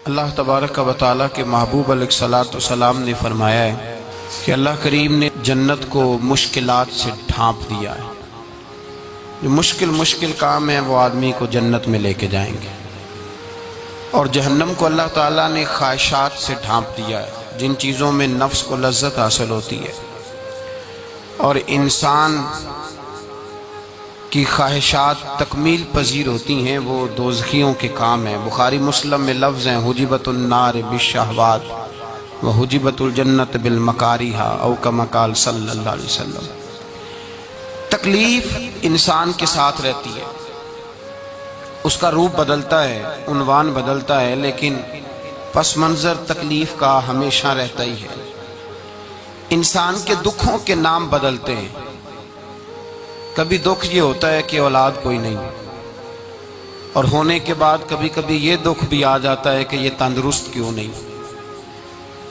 اللہ تبارک و تعالیٰ کے محبوب علیہ الصلوۃ والسلام نے فرمایا ہے کہ اللہ کریم نے جنت کو مشکلات سے ڈھانپ دیا ہے۔ جو مشکل کام ہیں وہ آدمی کو جنت میں لے کے جائیں گے، اور جہنم کو اللہ تعالیٰ نے خواہشات سے ڈھانپ دیا ہے، جن چیزوں میں نفس کو لذت حاصل ہوتی ہے اور انسان کی خواہشات تکمیل پذیر ہوتی ہیں، وہ دوزخیوں کے کام ہیں۔ بخاری مسلم میں لفظ ہیں حجبت النار بالشہوات وحجبت الجنت بالمکارہا او کما قال صلی اللہ علیہ وسلم۔ تکلیف انسان کے ساتھ رہتی ہے، اس کا روپ بدلتا ہے، عنوان بدلتا ہے، لیکن پس منظر تکلیف کا ہمیشہ رہتا ہی ہے۔ انسان کے دکھوں کے نام بدلتے ہیں۔ کبھی دکھ یہ ہوتا ہے کہ اولاد کوئی نہیں، اور ہونے کے بعد کبھی کبھی یہ دکھ بھی آ جاتا ہے کہ یہ تندرست کیوں نہیں،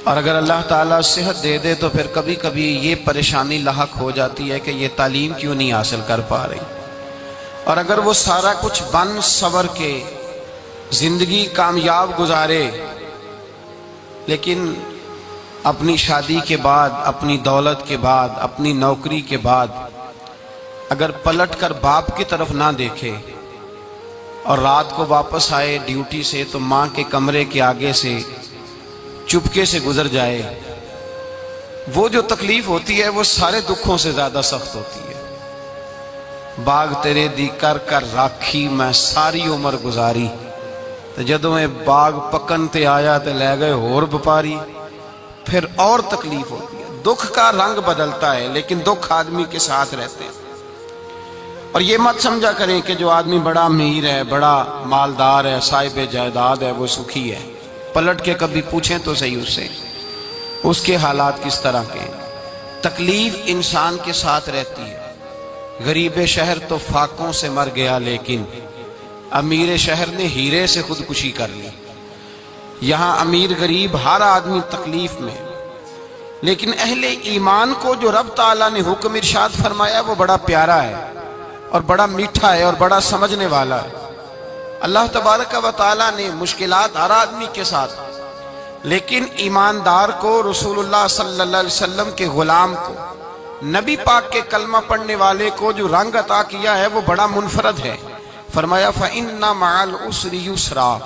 اور اگر اللہ تعالیٰ صحت دے دے تو پھر کبھی کبھی یہ پریشانی لاحق ہو جاتی ہے کہ یہ تعلیم کیوں نہیں حاصل کر پا رہی، اور اگر وہ سارا کچھ بن سور کے زندگی کامیاب گزارے، لیکن اپنی شادی کے بعد، اپنی دولت کے بعد، اپنی نوکری کے بعد اگر پلٹ کر باپ کی طرف نہ دیکھے اور رات کو واپس آئے ڈیوٹی سے تو ماں کے کمرے کے آگے سے چپکے سے گزر جائے، وہ جو تکلیف ہوتی ہے وہ سارے دکھوں سے زیادہ سخت ہوتی ہے۔ باغ تیرے دی کر کر راکھی میں ساری عمر گزاری، تو جدوں میں باغ پکن تے آیا تے لے گئے ہور بپاری، پھر اور تکلیف ہوتی ہے۔ دکھ کا رنگ بدلتا ہے، لیکن دکھ آدمی کے ساتھ رہتے ہیں۔ اور یہ مت سمجھا کریں کہ جو آدمی بڑا امیر ہے، بڑا مالدار ہے، صاحب جائیداد ہے، وہ سکھی ہے۔ پلٹ کے کبھی پوچھیں تو صحیح اس سے، اس کے حالات کس طرح کے ہیں۔ تکلیف انسان کے ساتھ رہتی ہے۔ غریب شہر تو فاقوں سے مر گیا، لیکن امیر شہر نے ہیرے سے خودکشی کر لی۔ یہاں امیر غریب ہر آدمی تکلیف میں، لیکن اہل ایمان کو جو رب تعالیٰ نے حکم ارشاد فرمایا وہ بڑا پیارا ہے اور بڑا میٹھا ہے اور بڑا سمجھنے والا ہے۔ اللہ تبارک و تعالیٰ نے مشکلات ہر آدمی کے ساتھ، لیکن ایماندار کو، رسول اللہ صلی اللہ علیہ وسلم کے غلام کو، نبی پاک کے کلمہ پڑھنے والے کو جو رنگ عطا کیا ہے وہ بڑا منفرد ہے۔ فرمایا فَإِنَّ مَعَ الْعُسْرِ يُسْرًا،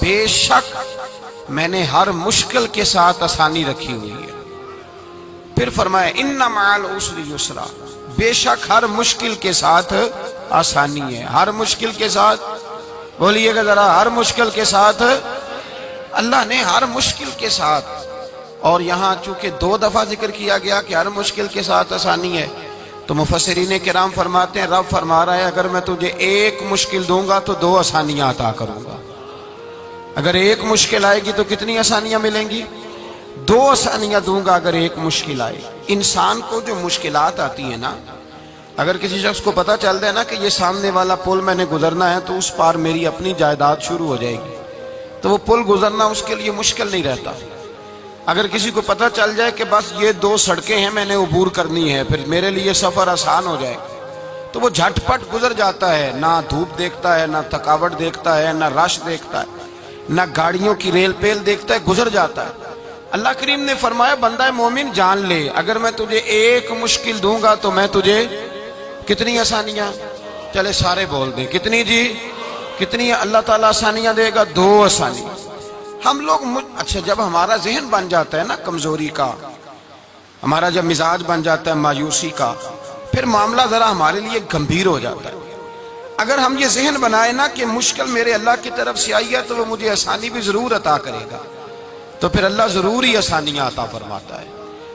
بے شک میں نے ہر مشکل کے ساتھ آسانی رکھی ہوئی ہے۔ پھر فرمایا اِنَّ مَعَ الْعُسْرِ يُسْرًا، بے شک ہر مشکل کے ساتھ آسانی ہے۔ ہر مشکل کے ساتھ، بولیے گا ذرا، ہر مشکل کے ساتھ، اللہ نے ہر مشکل کے ساتھ۔ اور یہاں چونکہ 2 دفعہ ذکر کیا گیا کہ ہر مشکل کے ساتھ آسانی ہے، تو مفسرین کرام فرماتے ہیں رب فرما رہا ہے اگر میں تجھے 1 مشکل دوں گا تو 2 آسانیاں عطا کروں گا۔ اگر 1 مشکل آئے گی تو کتنی آسانیاں ملیں گی؟ 2 آسانیاں دوں گا اگر 1 مشکل آئے۔ انسان کو جو مشکلات آتی ہیں نا، اگر کسی شخص کو پتہ چل جائے نا کہ یہ سامنے والا پل میں نے گزرنا ہے تو اس پار میری اپنی جائیداد شروع ہو جائے گی، تو وہ پل گزرنا اس کے لیے مشکل نہیں رہتا۔ اگر کسی کو پتہ چل جائے کہ بس یہ 2 سڑکیں ہیں میں نے عبور کرنی ہے، پھر میرے لیے سفر آسان ہو جائے، تو وہ جھٹ پٹ گزر جاتا ہے، نہ دھوپ دیکھتا ہے، نہ تھکاوٹ دیکھتا ہے، نہ رش دیکھتا ہے، نہ گاڑیوں کی ریل پیل دیکھتا ہے، گزر جاتا ہے۔ اللہ کریم نے فرمایا بندہ مومن جان لے اگر میں تجھے 1 مشکل دوں گا تو میں تجھے کتنی آسانیاں، چلے سارے بول دیں کتنی جی، کتنی اللہ تعالیٰ آسانیاں دے گا؟ 2 آسانیاں۔ ہم لوگ اچھا جب ہمارا ذہن بن جاتا ہے نا کمزوری کا، ہمارا جب مزاج بن جاتا ہے مایوسی کا، پھر معاملہ ذرا ہمارے لیے گمبھیر ہو جاتا ہے۔ اگر ہم یہ ذہن بنائے نا کہ مشکل میرے اللہ کی طرف سے آئی ہے تو وہ مجھے آسانی بھی ضرور عطا کرے گا، تو پھر اللہ ضرور ہی آسانیاں عطا فرماتا ہے۔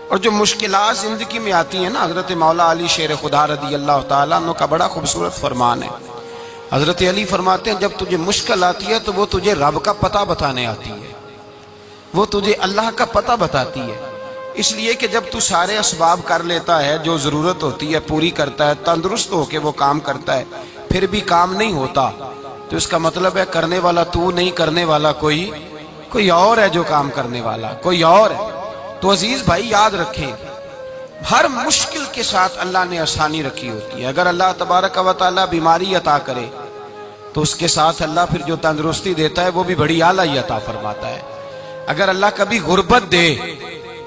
اور جو مشکلات زندگی میں آتی ہیں نا، حضرت مولا علی شیر خدا رضی اللہ تعالیٰ عنہ کا بڑا خوبصورت فرمان ہے۔ حضرت علی فرماتے ہیں جب تجھے مشکل آتی ہے تو وہ تجھے رب کا پتہ بتانے آتی ہے، وہ تجھے اللہ کا پتہ بتاتی ہے۔ اس لیے کہ جب تو سارے اسباب کر لیتا ہے، جو ضرورت ہوتی ہے پوری کرتا ہے، تندرست ہو کے وہ کام کرتا ہے، پھر بھی کام نہیں ہوتا، تو اس کا مطلب ہے کرنے والا تو نہیں، کرنے والا کوئی اور ہے جو کام کرنے والا، کوئی اور ہے۔ تو عزیز بھائی یاد رکھیں ہر مشکل کے ساتھ اللہ نے آسانی رکھی ہوتی ہے۔ اگر اللہ تبارک و تعالیٰ بیماری عطا کرے تو اس کے ساتھ اللہ پھر جو تندرستی دیتا ہے وہ بھی بڑی اعلیٰ عطا فرماتا ہے۔ اگر اللہ کبھی غربت دے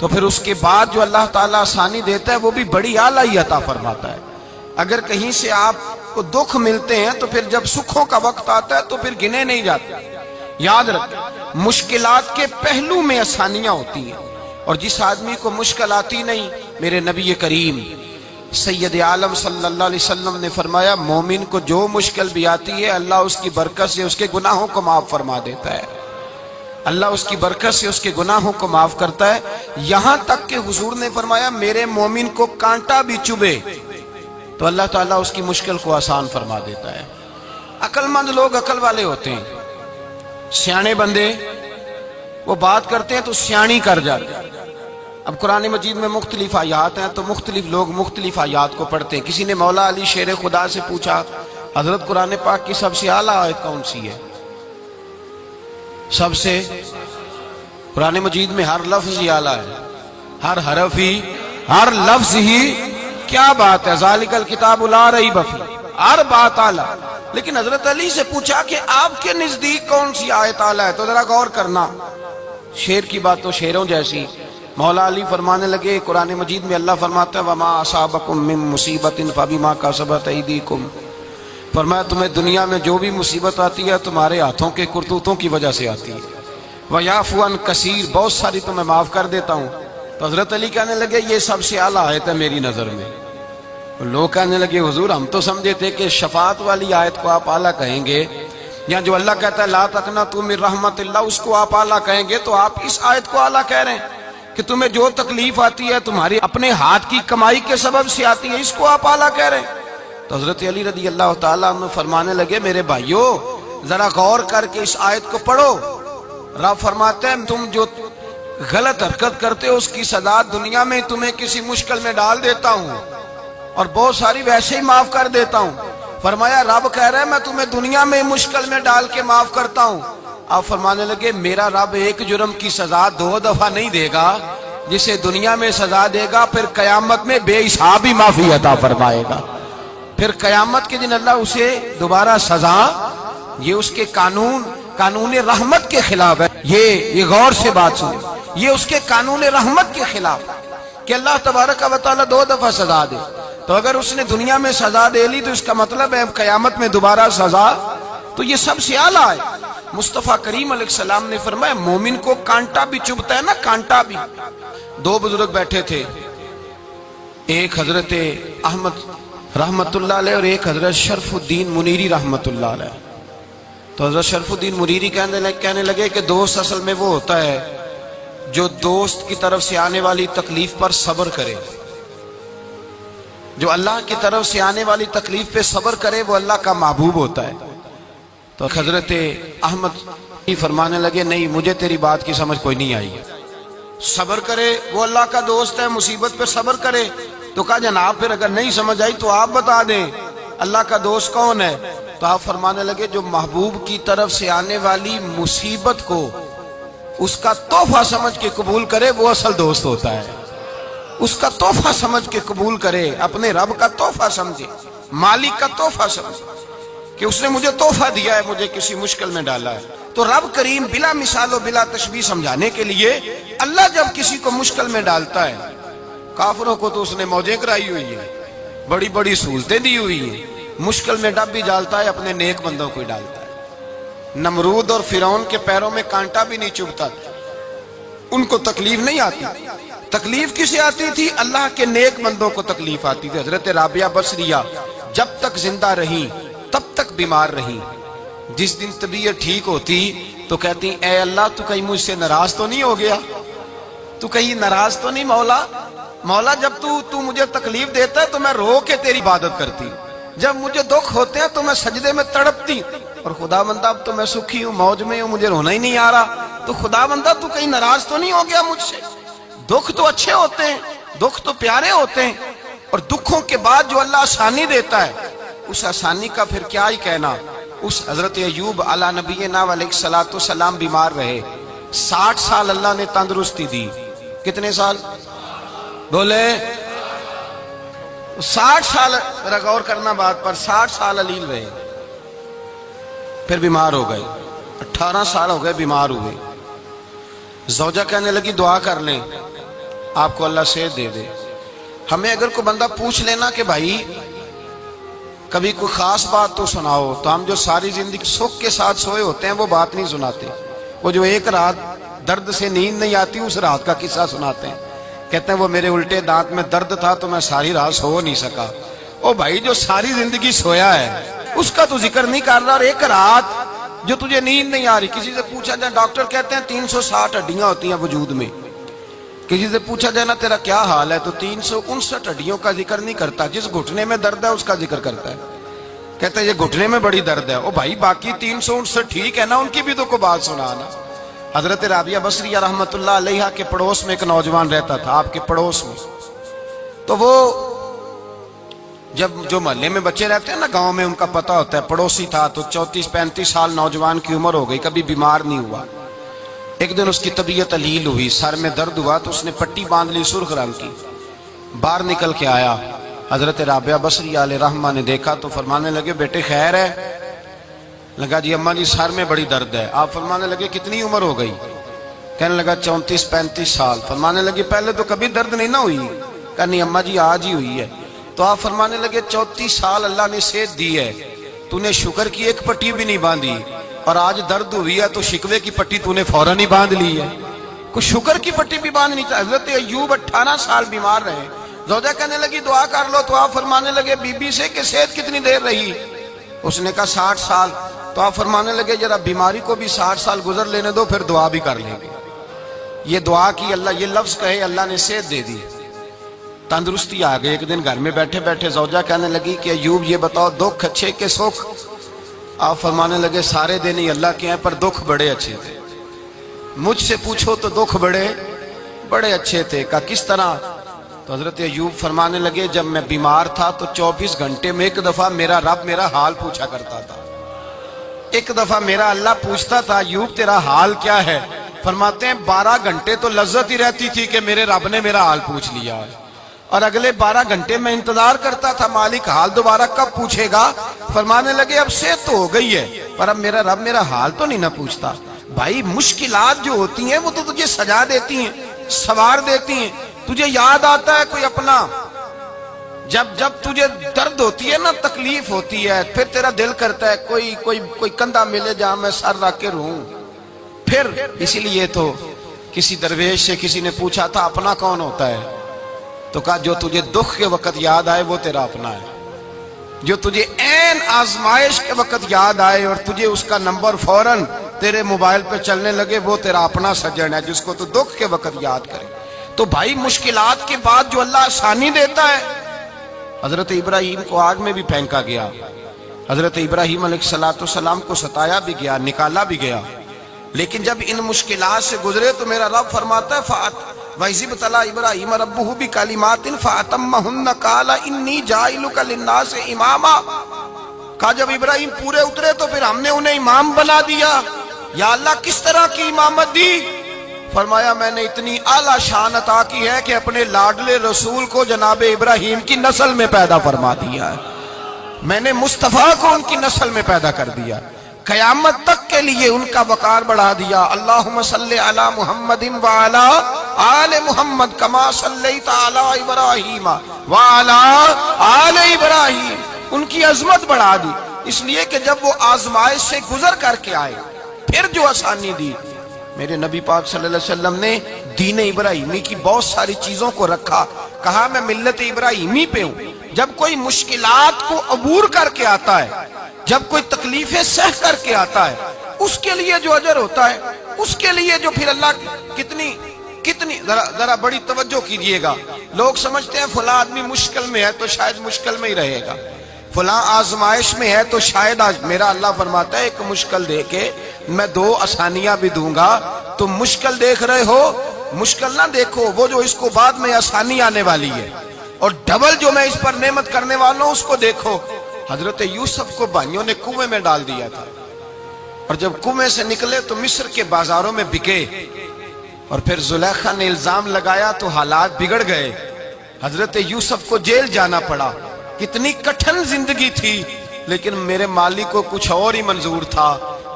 تو پھر اس کے بعد جو اللہ تعالیٰ آسانی دیتا ہے وہ بھی بڑی اعلیٰ عطا فرماتا ہے۔ اگر کہیں سے آپ کو دکھ ملتے ہیں تو پھر جب سکھوں کا وقت آتا ہے تو پھر گنے نہیں جاتے۔ یاد رکھیں، مشکلات کے پہلو میں آسانیاں ہوتی ہیں، اور جس آدمی کو مشکل آتی نہیں، میرے نبی کریم سید عالم صلی اللہ علیہ وسلم نے فرمایا مومن کو جو مشکل بھی آتی ہے اللہ اس کی برکت سے اس کے گناہوں کو معاف فرما دیتا ہے، اللہ اس کی برکت سے اس کے گناہوں کو معاف کرتا ہے۔ یہاں تک کہ حضور نے فرمایا میرے مومن کو کانٹا بھی چبھے تو اللہ تعالیٰ اس کی مشکل کو آسان فرما دیتا ہے۔ عقل مند لوگ عقل والے ہوتے ہیں، سیانے بندے وہ بات کرتے ہیں تو سیانی کر جاتے ہیں۔ اب قرآن مجید میں مختلف آیات ہیں تو مختلف لوگ مختلف آیات کو پڑھتے ہیں۔ کسی نے مولا علی شیر خدا سے پوچھا حضرت قرآن پاک کی سب سے اعلیٰ آیت کون سی ہے؟ سب سے قرآن مجید میں ہر لفظ ہی اعلیٰ ہے، ہر حرف ہی، ہر لفظ ہی، کیا بات ہے، ذالک الکتاب لا ریب فیہ، ہر بات اعلیٰ۔ لیکن حضرت علی سے پوچھا کہ آپ کے نزدیک کون سی آیت اعلیٰ ہے، تو ذرا غور کرنا، شیر کی بات تو شیروں جیسی۔ مولا علی فرمانے لگے قرآن مجید میں اللہ فرماتا ہے وَمَا أَصَابَكُم مِّن مُّصِيبَةٍ فَبِمَا كَسَبَتْ أَيْدِيكُمْ، فرمایا تمہیں دنیا میں جو بھی مصیبت آتی ہے تمہارے ہاتھوں کے کرتوتوں کی وجہ سے آتی ہے، وَيَعْفُو عَن كَثِيرٍ، بہت ساری تمہیں معاف کر دیتا ہوں۔ تو حضرت علی کہنے لگے یہ سب سے اعلیٰ آیت ہے میری نظر میں۔ لوگ کہنے لگے حضور ہم تو سمجھے تھے کہ شفاعت والی آیت کو آپ اعلیٰ کہیں گے، یا جو اللہ کہتا ہے لا تقنطوا من رحمت اللہ اس کو آپ اعلیٰ کہیں گے، تو آپ اس آیت کو اعلیٰ کہہ رہے ہیں کہ تمہیں جو تکلیف آتی ہے تمہاری اپنے ہاتھ کی کمائی کے سبب سے آتی ہے، اس کو آپ اعلیٰ کہہ رہے ہیں۔ تو حضرت علی رضی اللہ تعالیٰ عنہ فرمانے لگے میرے بھائیو ذرا غور کر کے اس آیت کو پڑھو۔ رب فرماتے ہیں تم جو غلط حرکت کرتے ہو اس کی سزا دنیا میں تمہیں کسی مشکل میں ڈال دیتا ہوں اور بہت ساری ویسے ہی معاف کر دیتا ہوں۔ فرمایا رب کہہ رہا ہے میں تمہیں دنیا میں مشکل میں ڈال کے معاف کرتا ہوں۔ آپ فرمانے لگے میرا رب ایک جرم کی سزا 2 دفعہ نہیں دے گا، جسے دنیا میں سزا دے گا پھر قیامت میں بے حساب ہی معافی عطا فرمائے گا، پھر قیامت کے دن اللہ اسے دوبارہ سزا، یہ اس کے قانون رحمت کے خلاف ہے۔ یہ غور سے بات سنیں، یہ اس کے قانون رحمت کے خلاف ہے کہ اللہ تبارک و تعالیٰ 2 دفعہ سزا دے۔ تو اگر اس نے دنیا میں سزا دے لی تو اس کا مطلب ہے قیامت میں دوبارہ سزا، تو یہ سب سے اعلیٰ ہے۔ مصطفیٰ کریم علیہ السلام نے فرمایا مومن کو کانٹا بھی چبھتا ہے نا، کانٹا بھی۔ 2 بزرگ بیٹھے تھے، ایک حضرت احمد رحمت اللہ علیہ اور ایک حضرت شرف الدین منیری رحمت اللہ علیہ۔ تو حضرت شرف الدین منیری کہنے لگے کہ دوست اصل میں وہ ہوتا ہے جو دوست کی طرف سے آنے والی تکلیف پر صبر کرے، جو اللہ کی طرف سے آنے والی تکلیف پہ صبر کرے وہ اللہ کا محبوب ہوتا ہے۔ تو حضرت احمد فرمانے لگے نہیں مجھے تیری بات کی سمجھ کوئی نہیں آئی، صبر کرے وہ اللہ کا دوست ہے، مصیبت پہ صبر کرے۔ تو کہا جناب پھر اگر نہیں سمجھ آئی تو آپ بتا دیں اللہ کا دوست کون ہے؟ تو آپ فرمانے لگے جو محبوب کی طرف سے آنے والی مصیبت کو اس کا تحفہ سمجھ کے قبول کرے وہ اصل دوست ہوتا ہے، اس کا تحفہ سمجھ کے قبول کرے، اپنے رب کا تحفہ سمجھے، مالک کا تحفہ سمجھے کہ اس نے مجھے تحفہ دیا ہے، مجھے کسی مشکل میں ڈالا ہے۔ تو رب کریم بلا مثال و بلا تشبیہ سمجھانے کے لیے اللہ جب کسی کو مشکل میں ڈالتا ہے، کافروں کو تو اس نے موجیں کرائی ہوئی ہیں، بڑی بڑی سہولتیں دی ہوئی ہیں، مشکل میں ڈب بھی ڈالتا ہے، اپنے نیک بندوں کو ہی ڈالتا ہے۔ نمرود اور فرعون کے پیروں میں کانٹا بھی نہیں چبھتا، ان کو تکلیف نہیں آتی۔ تکلیف کسے آتی تھی؟ اللہ کے نیک بندوں کو تکلیف آتی تھی۔ حضرت رابعہ بصریہ جب تک زندہ رہی تب تک بیمار رہی، جس دن طبیعت ٹھیک ہوتی تو کہتی اے اللہ تو کہیں مجھ سے ناراض تو نہیں ہو گیا، تو کہیں ناراض تو نہیں مولا جب تو مجھے تکلیف دیتا ہے تو میں رو کے تیری عبادت کرتی، جب مجھے دکھ ہوتے ہیں تو میں سجدے میں تڑپتی، اور خدا بندہ اب تو میں سکھی ہوں، موج میں ہوں، مجھے رونا ہی نہیں آ رہا، تو خدا بندہ تو کہیں ناراض تو نہیں ہو گیا مجھ سے؟ دکھ تو اچھے ہوتے ہیں، دکھ تو پیارے ہوتے ہیں، اور دکھوں کے بعد جو اللہ آسانی دیتا ہے اس آسانی کا پھر کیا ہی کہنا۔ اس حضرت ایوب علی نبینا علیہ الصلوۃ والسلام بیمار رہے، 60 سال اللہ نے تندرستی دی۔ کتنے سال بولے؟ 60 سال، ذرا غور کرنا بات پر، 60 سال علیل رہے۔ پھر بیمار ہو گئے، 18 سال ہو گئے بیمار ہوئے۔ زوجہ کہنے لگی دعا کر لیں آپ کو اللہ صحت دے دے۔ ہمیں اگر کوئی بندہ پوچھ لینا کہ بھائی کبھی کوئی خاص بات تو سناؤ، تو ہم جو ساری زندگی سکھ کے ساتھ سوئے ہوتے ہیں وہ بات نہیں سناتے، وہ جو ایک رات درد سے نیند نہیں آتی اس رات کا قصہ سناتے ہیں، کہتے ہیں وہ میرے الٹے دانت میں درد تھا تو میں ساری رات سو نہیں سکا۔ او بھائی جو ساری زندگی سویا ہے اس کا تو ذکر نہیں کر رہا، اور ایک رات جو تجھے نیند نہیں آ رہی۔ کسی سے پوچھا جائے، ڈاکٹر کہتے ہیں 360 ہڈیاں ہوتی ہیں وجود میں، کسی سے پوچھا جائے نا تیرا کیا حال ہے تو 359 ہڈیوں کا ذکر نہیں کرتا، جس گھٹنے میں درد ہے اس کا ذکر کرتا ہے، کہتا ہے یہ گھٹنے میں بڑی درد ہے۔ او بھائی باقی 359 ٹھیک ہے نا، ان کی بھی تو کوئی بات سنانا۔ حضرت رابعہ بصریہ رحمت اللہ علیہا کے پڑوس میں ایک نوجوان رہتا تھا، آپ کے پڑوس میں، تو وہ جب جو محلے میں بچے رہتے ہیں نا گاؤں میں، ان کا پتہ ہوتا ہے، پڑوسی تھا تو 34-35 سال نوجوان کی عمر ہو گئی، کبھی بیمار نہیں ہوا۔ ایک دن اس کی طبیعت علیل ہوئی، سر میں درد ہوا تو اس نے پٹی باندھ لی سرخ رنگ کی، باہر نکل کے آیا۔ حضرت رابعہ بصریہ علیہ رحمہ نے دیکھا تو فرمانے لگے بیٹے خیر ہے؟ لگا جی اماں جی سر میں بڑی درد ہے۔ آپ فرمانے لگے کتنی عمر ہو گئی؟ کہنے لگا 34-35 سال۔ فرمانے لگے پہلے تو کبھی درد نہیں نہ ہوئی؟ کہا نہیں اماں جی آج ہی ہوئی ہے۔ تو آپ فرمانے لگے 34 سال اللہ نے صحت دی ہے، تو نے شکر کی ایک پٹی بھی نہیں باندھی، اور آج درد ہوئی ہے تو شکوے کی پٹی تو نے فوراً ہی باندھ لی ہے، کوئی شکر کی پٹی بھی باندھنی چاہیے۔ حضرت ایوب 18 سال بیمار رہے، زوجہ کہنے لگی دعا کر لو، تو آپ فرمانے لگے بی بی سے کہ صحت کتنی دیر رہی؟ اس نے کہا 60 سال۔ تو آپ فرمانے لگے ذرا بیماری کو بھی 60 سال گزر لینے دو پھر دعا بھی کر لیں گے۔ یہ دعا کی، اللہ یہ لفظ کہے اللہ نے صحت دے دی، تندرستی آ گئی۔ ایک دن گھر میں بیٹھے بیٹھے زوجہ کہنے لگی کہ ایوب یہ بتاؤ دکھ اچھے کہ سکھ؟ آپ فرمانے لگے سارے دن ہی اللہ کے ہیں پر دکھ بڑے اچھے تھے، مجھ سے پوچھو تو دکھ بڑے اچھے تھے۔ کہا کس طرح؟ تو حضرت ایوب فرمانے لگے جب میں بیمار تھا تو 24 گھنٹے میں ایک دفعہ میرا رب میرا حال پوچھا کرتا تھا، ایک دفعہ میرا اللہ پوچھتا تھا ایوب تیرا حال کیا ہے؟ فرماتے ہیں 12 گھنٹے تو لذت ہی رہتی تھی کہ میرے رب نے میرا حال پوچھ لیا، اور اگلے 12 گھنٹے میں انتظار کرتا تھا مالک حال دوبارہ کب پوچھے گا۔ فرمانے لگے اب صحت تو ہو گئی ہے پر اب میرا رب میرا حال تو نہیں نہ پوچھتا۔ بھائی مشکلات جو ہوتی ہیں وہ تو تجھے سجا دیتی ہیں، سوار دیتی ہیں، تجھے یاد آتا ہے کوئی اپنا، جب تجھے درد ہوتی ہے نا، تکلیف ہوتی ہے، پھر تیرا دل کرتا ہے کوئی کندھا ملے جہاں میں سر رکھ کے رہوں۔ پھر اسی لیے تو کسی درویش سے کسی نے پوچھا تھا اپنا کون ہوتا ہے؟ تو کہا جو تجھے دکھ کے وقت یاد آئے وہ تیرا اپنا ہے، جو تجھے عین آزمائش کے وقت یاد آئے اور تجھے اس کا نمبر فوراً تیرے موبائل پہ چلنے لگے وہ تیرا اپنا سجن ہے، جس کو تو دکھ کے وقت یاد کرے۔ تو بھائی مشکلات کے بعد جو اللہ آسانی دیتا ہے، حضرت ابراہیم کو آگ میں بھی پھینکا گیا، حضرت ابراہیم علیہ السلام کو ستایا بھی گیا، نکالا بھی گیا، لیکن جب ان مشکلات سے گزرے تو میرا رب فرماتا ہے وَإِذِ ابْتَلَىٰ إِبْرَاهِيمَ رَبُّهُ بِكَلِمَاتٍ فَأَتَمَّهُنَّ قَالَ إِنِّي جَاعِلُكَ لِلنَّاسِ إِمَامًا۔ کہا جب ابراہیم پورے اترے تو پھر ہم نے انہیں امام بنا دیا۔ یا اللہ کس طرح کی امامت دی؟ فرمایا میں نے اتنی اعلیٰ شان عطا کی ہے کہ اپنے لاڈلے رسول کو جناب ابراہیم کی نسل میں پیدا فرما دیا ہے، میں نے مصطفیٰ کو ان کی نسل میں پیدا کر دیا، قیامت تک کے لیے ان کا وقار بڑھا دیا۔ اللہم صلی علی محمد وعلی آل محمد کما صلیت علی ابراہیم وعلی آل ابراہیم، ان کی عظمت بڑھا دی، اس لیے کہ جب وہ آزمائش سے گزر کر کے آئے پھر جو آسانی دی۔ میرے نبی پاک صلی اللہ علیہ وسلم نے دین ابراہیمی کی بہت ساری چیزوں کو رکھا، کہا میں ملت ابراہیمی پہ ہوں۔ جب کوئی مشکلات کو عبور کر کے آتا ہے، جب کوئی تکلیفیں سہ کر کے آتا ہے، اس کے لیے جو اجر ہوتا ہے، اس کے لیے جو پھر اللہ کتنی ذرا بڑی توجہ کیجئے گا۔ لوگ سمجھتے ہیں فلاں آدمی مشکل میں ہے تو شاید مشکل میں ہی رہے گا، فلاں آزمائش میں ہے تو شاید میرا اللہ فرماتا ہے ایک مشکل دے کے میں 2 آسانیاں بھی دوں گا۔ تم مشکل دیکھ رہے ہو، مشکل نہ دیکھو، وہ جو اس کو بعد میں آسانی آنے والی ہے، اور ڈبل جو میں اس پر نعمت کرنے والا ہوں اس کو دیکھو۔ حضرت یوسف کو بھائیوں نے کنویں میں ڈال دیا تھا، اور جب کنویں سے نکلے تو مصر کے بازاروں میں بکے، اور پھر زلیخا نے الزام لگایا تو حالات بگڑ گئے، حضرت یوسف کو جیل جانا پڑا۔ کتنی کٹھن زندگی تھی، لیکن میرے مالک کو کچھ اور ہی منظور تھا۔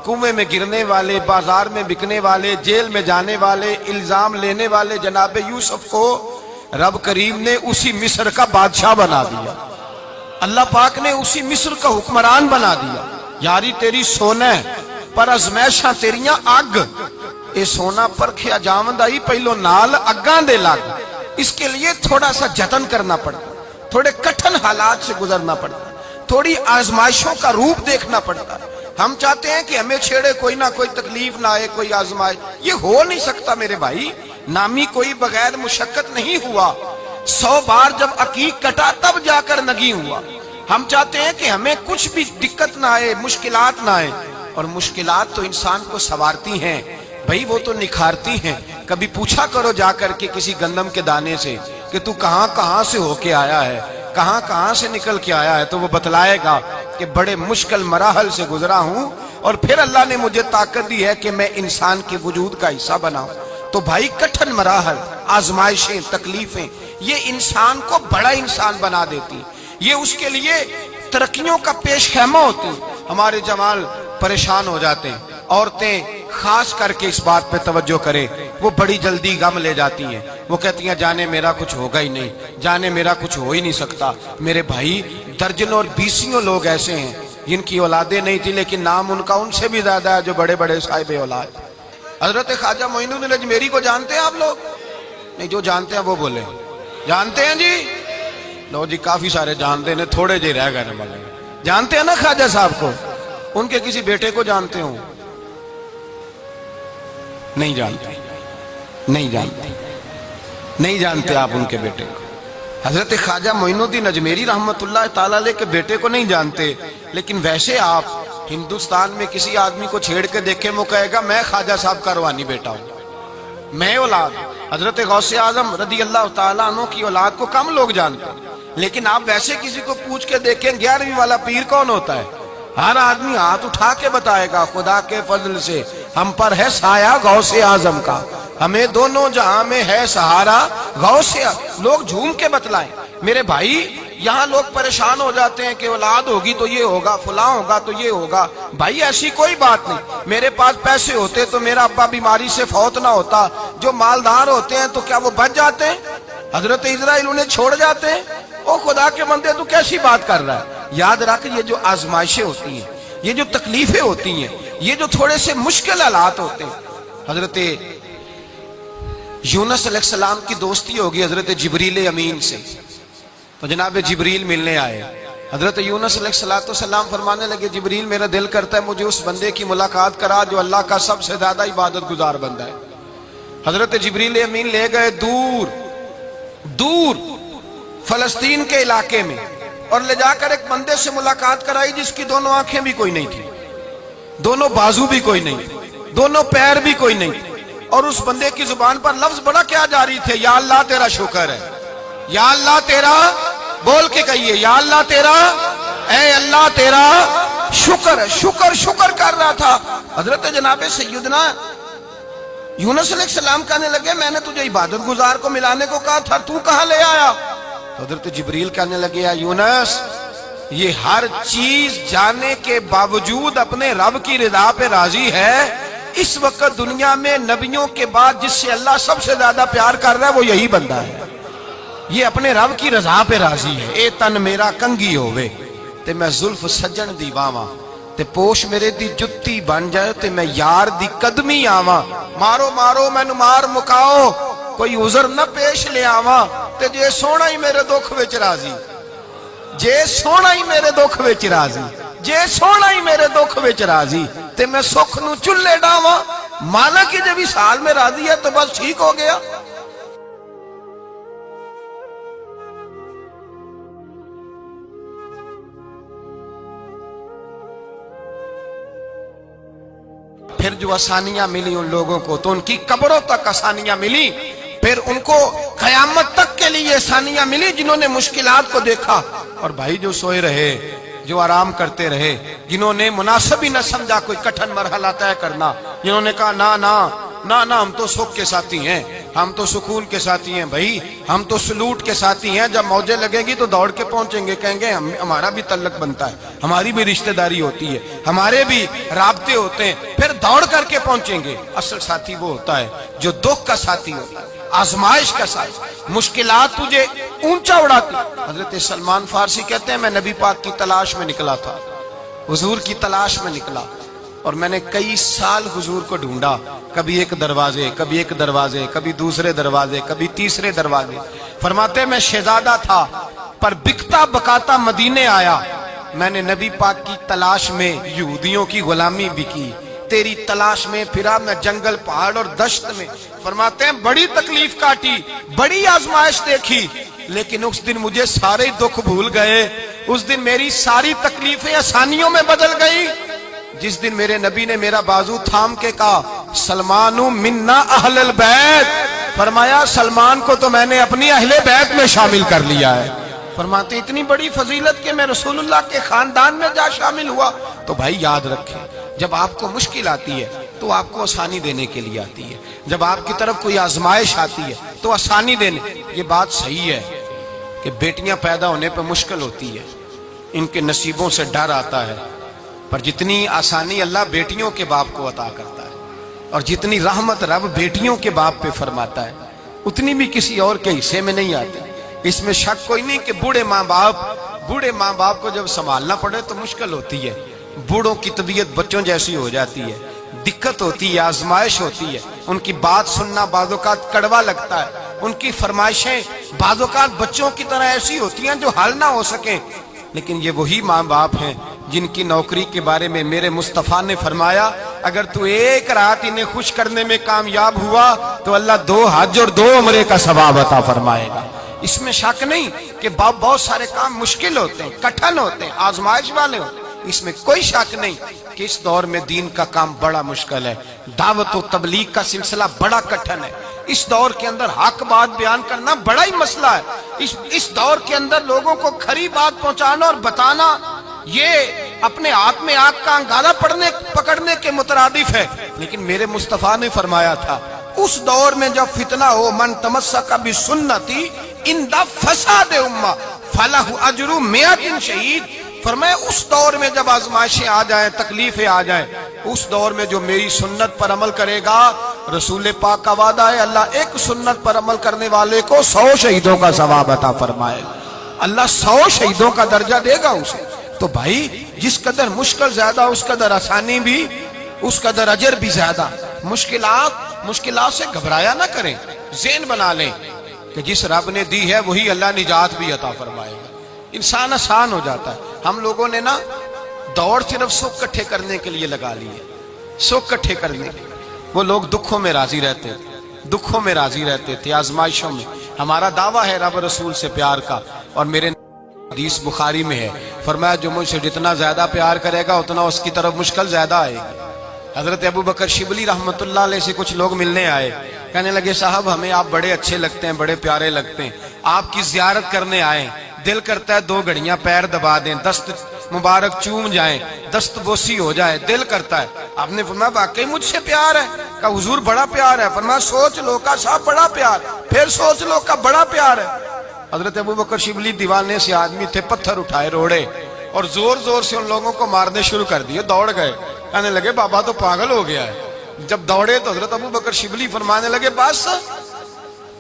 کنویں میں گرنے والے، بازار میں بکنے والے، جیل میں جانے والے، الزام لینے والے جناب یوسف کو رب کریم نے اسی مصر کا بادشاہ بنا دیا۔ اللہ پاک نے اسی مصر کا حکمران بنا دیا۔ یاری تیری سونا پر ازمائشاں تیریاں اگ، اے سونا پرکھیا جاوندائی پہلو نال اگاں دے لگ۔ اس کے لیے تھوڑا سا جتن کرنا پڑتا، تھوڑے کٹھن حالات سے گزرنا پڑتا، تھوڑی آزمائشوں کا روپ دیکھنا پڑتا۔ ہم چاہتے ہیں کہ ہمیں چھیڑے کوئی نہ کوئی تکلیف نہ آئے، کوئی آزمائش، یہ ہو نہیں سکتا میرے بھائی۔ نامی کوئی بغیر مشقت نہیں ہوا، 100 بار جب عقیق کٹا تب جا کر نگی ہوا۔ ہم چاہتے ہیں کہ ہمیں کچھ بھی دقت نہ آئے، مشکلات نہ آئے، اور مشکلات تو انسان کو سنوارتی ہیں بھائی، وہ تو نکھارتی ہیں۔ کبھی پوچھا کرو جا کر کے کسی گندم کے دانے سے کہ تو کہاں کہاں سے ہو کے آیا ہے، کہاں کہاں سے نکل کے آیا ہے، تو وہ بتلائے گا کہ بڑے مشکل مراحل سے گزرا ہوں، اور پھر اللہ نے مجھے طاقت دی ہے کہ میں انسان کے وجود کا حصہ بناؤں۔ تو بھائی کٹھن مراحل، آزمائشیں، تکلیفیں، یہ انسان کو بڑا انسان بنا دیتی، یہ اس کے لیے ترقیوں کا پیش خیمہ ہوتی۔ ہمارے جمال پریشان ہو جاتے ہیں، عورتیں خاص کر کے اس بات پہ توجہ کریں، وہ بڑی جلدی غم لے جاتی ہیں، وہ کہتی ہیں جانے میرا کچھ ہوگا ہی نہیں، جانے میرا کچھ ہو ہی نہیں سکتا۔ میرے بھائی درجنوں اور بیسیوں لوگ ایسے ہیں جن کی اولادیں نہیں تھی، لیکن نام ان کا ان سے بھی زیادہ ہے جو بڑے بڑے صاحب اولاد۔ حضرت خواجہ معین الدین اجمیری کو جانتے ہیں آپ لوگ؟ نہیں، جو جانتے ہیں وہ بولے جانتے ہیں جی؟ لو جی، کافی سارے جانتے ہیں، تھوڑے جی رہ گئے نا۔ جانتے ہیں نا خواجہ صاحب کو؟ ان کے کسی بیٹے کو جانتے ہوں؟ نہیں جانتے، نہیں جانتے، نہیں جانتے آپ ان کے بیٹے کو۔ حضرت خواجہ معین الدین اجمیری رحمت اللہ تعالیٰ علیہ کے بیٹے کو نہیں جانتے، لیکن ویسے آپ ہندوستان میں کسی آدمی کو چھیڑ کے دیکھیں، وہ کہے گا میں خواجہ صاحب کا روحانی بیٹا ہوں، میں اولاد۔ حضرت غوث اعظم رضی اللہ تعالیٰ عنہ کی اولاد کو کم لوگ جانتے ہیں، لیکن آپ ویسے کسی کو پوچھ کے دیکھیں 11ویں والا پیر کون ہوتا ہے، ہر آدمی ہاتھ اٹھا کے بتائے گا خدا کے فضل سے ہم پر ہے سایہ غوث اعظم کا، ہمیں دونوں جہاں میں ہے سہارا غوث اعظم۔ لوگ جھوم کے بتلائیں۔ میرے بھائی یہاں لوگ پریشان ہو جاتے ہیں کہ اولاد ہوگی تو یہ ہوگا، فلاں ہوگا تو یہ ہوگا۔ بھائی ایسی کوئی بات نہیں۔ میرے پاس پیسے ہوتے تو میرا ابا بیماری سے فوت نہ ہوتا۔ جو مالدار ہوتے ہیں تو کیا وہ بچ جاتے ہیں؟ حضرت اسرائیل انہیں چھوڑ جاتے ہیں؟ او خدا کے بندے تو کیسی بات کر رہا ہے؟ یاد رکھ، یہ جو آزمائشیں ہوتی ہیں، یہ جو تکلیفیں ہوتی ہیں، یہ جو تھوڑے سے مشکل حالات ہوتے ہیں۔ حضرت یونس علیہ السلام کی دوستی ہوگی حضرت جبریل امین سے، تو جناب جبریل ملنے آئے۔ حضرت یونس علیہ السلام فرمانے لگے جبریل میرا دل کرتا ہے مجھے اس بندے کی ملاقات کرا جو اللہ کا سب سے زیادہ عبادت گزار بندہ ہے۔ حضرت جبریل امین لے گئے دور دور فلسطین کے علاقے میں، اور لے جا کر ایک بندے سے ملاقات کرائی جس کی دونوں آنکھیں بھی کوئی نہیں تھی، دونوں بازو بھی کوئی نہیں، دونوں پیر بھی کوئی نہیں، اور اس بندے کی زبان پر لفظ بڑا کیا جاری تھے، یا اللہ تیرا شکر ہے، یا اللہ تیرا، بول کے کہیے یا اللہ تیرا، اے اللہ تیرا شکر ہے۔ شکر شکر کر رہا تھا۔ حضرت جناب سیدنا یونس علیہ السلام کہنے لگے میں نے تجھے عبادت گزار کو ملانے کو کہا تھا، تو کہاں لے آیا؟ حضرت جبریل کہنے لگے یا یونس، یہ ہر چیز جانے کے باوجود اپنے رب کی رضا پہ راضی ہے۔ اس وقت دنیا میں نبیوں کے بعد جس سے اللہ سب سے زیادہ پیار کر رہا ہے وہ یہی بندہ ہے، یہ اپنے رب کی رضا پہ راضی ہے۔ اے تن میرا کنگی ہوئے تے میں زلف سجن دی واواں، تے پوش میرے دی جتی بن جائے تے میں یار دی قدمی آواں، مارو مارو مینو مار مکاؤ کوئی عذر نہ پیش لے آواں، تے جے سونا ہی میرے دکھ وچ راضی، جے سونا ہی میرے دکھ وچ راضی، جے سونا ہی میرے دکھ وچ راضی تے میں سکھ نو چلے ڈاواں۔ مانا کہ جب اس حال میں راضی ہے تو بس ٹھیک ہو گیا۔ پھر جو آسانیاں ملی ان لوگوں کو تو ان کی قبروں تک آسانیاں ملی، پھر ان کو قیامت تک کے لیے آسانیاں ملی جنہوں نے مشکلات کو دیکھا۔ اور بھائی جو سوئے رہے جو آرام کرتے رہے، جنہوں نے مناسب ہی نہ سمجھا کوئی کٹھن مرحلہ طے کرنا، جنہوں نے کہا نا نا نا نا ہم تو سکھ کے ساتھی ہیں، ہم تو سکون کے ساتھی ہیں بھائی، ہم تو سلوٹ کے ساتھی ہیں، جب موجیں لگیں گی تو دوڑ کے پہنچیں گے، کہیں گے ہمارا بھی تعلق بنتا ہے، ہماری بھی رشتہ داری ہوتی ہے، ہمارے بھی رابطے ہوتے ہیں، پھر دوڑ کر کے پہنچیں گے۔ اصل ساتھی وہ ہوتا ہے جو دکھ کا ساتھی ہوتا ہے، آزمائش کا ساتھ، مشکلات تجھے اونچا اڑاتی۔ حضرت سلمان فارسی کہتے ہیں میں نبی پاک کی تلاش میں نکلا تھا، حضور کی تلاش میں نکلا، اور میں نے کئی سال حضور کو ڈھونڈا، کبھی ایک دروازے، کبھی ایک دروازے، کبھی دوسرے دروازے، کبھی تیسرے دروازے۔ فرماتے ہیں میں شہزادہ تھا پر بکتا بکاتا مدینے آیا، میں نے نبی پاک کی تلاش میں یہودیوں کی غلامی بھی کی، تیری تلاش میں پھرا میں جنگل پہاڑ اور دشت میں۔ فرماتے ہیں بڑی تکلیف کاٹی، بڑی آزمائش دیکھی، لیکن اس دن مجھے سارے دکھ بھول گئے، اس دن میری ساری تکلیفیں آسانیوں میں بدل گئی، جس دن میرے نبی نے میرا بازو تھام کے کہا سلمان منا اہل البیت، فرمایا سلمان کو تو میں نے اپنی اہل بیت میں شامل کر لیا ہے۔ فرماتے اتنی بڑی فضیلت کہ میں رسول اللہ کے خاندان میں جا شامل ہوا۔ تو بھائی یاد رکھیں، جب آپ کو مشکل آتی ہے تو آپ کو آسانی دینے کے لیے آتی ہے، جب آپ کی طرف کوئی آزمائش آتی ہے تو آسانی دینے۔ یہ بات صحیح ہے کہ بیٹیاں پیدا ہونے پہ مشکل ہوتی ہے، ان کے نصیبوں سے ڈر آتا ہے، پر جتنی آسانی اللہ بیٹیوں کے باپ کو عطا کرتا ہے اور جتنی رحمت رب بیٹیوں کے باپ پہ فرماتا ہے اتنی بھی کسی اور کے حصے میں نہیں آتی۔ اس میں شک کوئی نہیں کہ بوڑھے ماں باپ کو جب سنبھالنا پڑے تو مشکل ہوتی ہے، بوڑھوں کی طبیعت بچوں جیسی ہو جاتی ہے، دقت ہوتی ہے، آزمائش ہوتی ہے، ان کی بات سننا بعض اوقات کڑوا لگتا ہے، ان کی فرمائشیں بعض اوقات بچوں کی طرح ایسی ہوتی ہیں جو حل نہ ہو سکیں، لیکن یہ وہی ماں باپ ہیں جن کی نوکری کے بارے میں میرے مصطفیٰ نے فرمایا اگر تو ایک رات انہیں خوش کرنے میں کامیاب ہوا تو اللہ 2 حج اور 2 عمرے کا ثواب عطا فرمائے گا۔ اس میں شک نہیں کہ بہت سارے کام مشکل ہوتے ہیں، کٹھن ہوتے ہیں، آزمائش والے ہوتے ہیں، اس میں کوئی شک نہیں کہ اس دور میں دین کا کام بڑا مشکل ہے، دعوت و تبلیغ کا سلسلہ بڑا کٹھن ہے، اس دور کے اندر حق بات بیان کرنا بڑا ہی مسئلہ ہے، اس دور کے اندر لوگوں کو کھری بات پہنچانا اور بتانا یہ اپنے ہاتھ میں آگ کا انگارہ پکڑنے کے مترادف ہے۔ لیکن میرے مصطفیٰ نے فرمایا تھا اس دور میں جب فتنہ ہو من تمسک بسنتی اندہ فساد امہ فلہ اجر 100 شہید، فرمایا اس دور میں جب آزمائشیں آ جائیں، تکلیفیں آ جائیں، اس دور میں جو میری سنت پر عمل کرے گا، رسول پاک کا وعدہ ہے اللہ ایک سنت پر عمل کرنے والے کو 100 شہیدوں کا ثواب عطا فرمائے گا، اللہ 100 شہیدوں کا درجہ دے گا اسے۔ تو بھائی جس قدر مشکل زیادہ اس قدر آسانی بھی، اس قدر اجر بھی زیادہ۔ مشکلات سے گھبرایا نہ کریں، ذہن بنا لیں کہ جس رب نے دی ہے وہی اللہ نجات بھی عطا فرمائے گا، انسان آسان ہو جاتا ہے۔ ہم لوگوں نے نا دوڑ صرف سکھ کٹھے کرنے کے لیے لگا لی ہے، سکھ کٹھے کرنے کے لیے۔ وہ لوگ دکھوں میں راضی رہتے تھے، آزمائشوں میں۔ ہمارا دعویٰ ہے رب رسول سے پیار کا، اور میرے حدیث بخاری میں ہے فرمایا جو مجھ سے جتنا زیادہ پیار کرے گا اتنا اس کی طرف مشکل زیادہ آئے گی۔ حضرت ابو بکر شبلی رحمت اللہ علیہ سے کچھ لوگ ملنے آئے، کہنے لگے صاحب ہمیں آپ بڑے اچھے لگتے ہیں، بڑے پیارے لگتے ہیں، آپ کی زیارت کرنے آئے، دل کرتا ہے 2 گھڑیاں پیر دبا دیں، دست مبارک چوم جائیں، دست بوسی ہو جائے، دل کرتا ہے۔ آپ نے فرمایا واقعی مجھ سے پیار ہے؟ کہا حضور بڑا پیار ہے۔ فرمایا سوچ لو کا صاحب بڑا پیار، پھر سوچ لو کا بڑا پیار ہے۔ حضرت ابو بکر شبلی دیوانے سے آدمی تھے، پتھر اٹھائے روڑے اور زور زور سے ان لوگوں کو مارنے شروع کر دیے، دوڑ گئے، کہنے لگے بابا تو پاگل ہو گیا ہے۔ جب دوڑے تو حضرت ابو بکر شبلی فرمانے لگے بس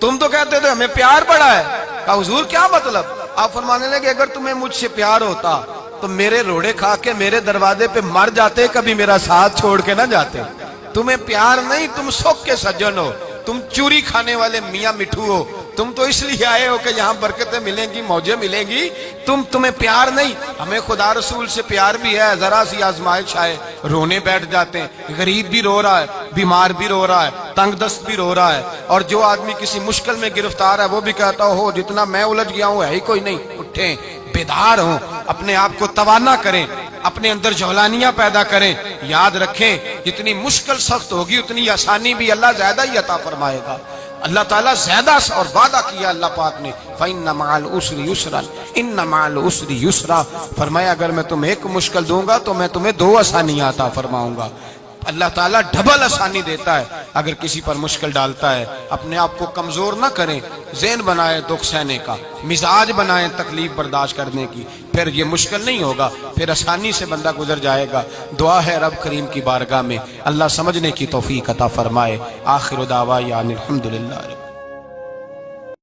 تم تو کہتے تھے ہمیں پیار بڑا ہے۔ کہا حضور کیا مطلب؟ آپ فرمانے لگے اگر تمہیں مجھ سے پیار ہوتا تو میرے روڑے کھا کے میرے دروازے پہ مر جاتے، کبھی میرا ساتھ چھوڑ کے نہ جاتے۔ تمہیں پیار نہیں، تم سکھ کے سجن ہو، تم چوری کھانے والے میاں مٹھو ہو، تم تو اس لیے آئے ہو کہ یہاں برکتیں ملیں گی، موجیں ملیں گی، تمہیں پیار نہیں۔ ہمیں خدا رسول سے پیار بھی ہے، ذرا سی آزمائش آئے رونے بیٹھ جاتے ہیں، غریب بھی رو رہا ہے، بیمار بھی رو رہا ہے، تنگ دست بھی رو رہا ہے، اور جو آدمی کسی مشکل میں گرفتار ہے وہ بھی کہتا ہو جتنا میں الجھ گیا ہوں ہے ہی کوئی نہیں۔ اٹھیں، بیدار ہوں، اپنے آپ کو توانا کریں، اپنے اندر جولانیاں پیدا کریں۔ یاد رکھیں جتنی مشکل سخت ہوگی اتنی آسانی بھی اللہ زیادہ ہی عطا فرمائے گا۔ اللہ تعالیٰ زیادہ اور وعدہ کیا اللہ پاک نے فَإِنَّ مَعَ الْعُسْرِ يُسْرًا إِنَّ مَعَ الْعُسْرِ يُسْرًا، فرمایا اگر میں تمہیں ایک مشکل دوں گا تو میں تمہیں 2 آسانیاں عطا فرماؤں گا۔ اللہ تعالیٰ ڈبل آسانی دیتا ہے اگر کسی پر مشکل ڈالتا ہے۔ اپنے آپ کو کمزور نہ کریں، ذہن بنائیں دکھ سہنے کا، مزاج بنائیں تکلیف برداشت کرنے کی، پھر یہ مشکل نہیں ہوگا، پھر آسانی سے بندہ گزر جائے گا۔ دعا ہے رب کریم کی بارگاہ میں اللہ سمجھنے کی توفیق عطا فرمائے۔ آخر دعوانا الحمدللہ۔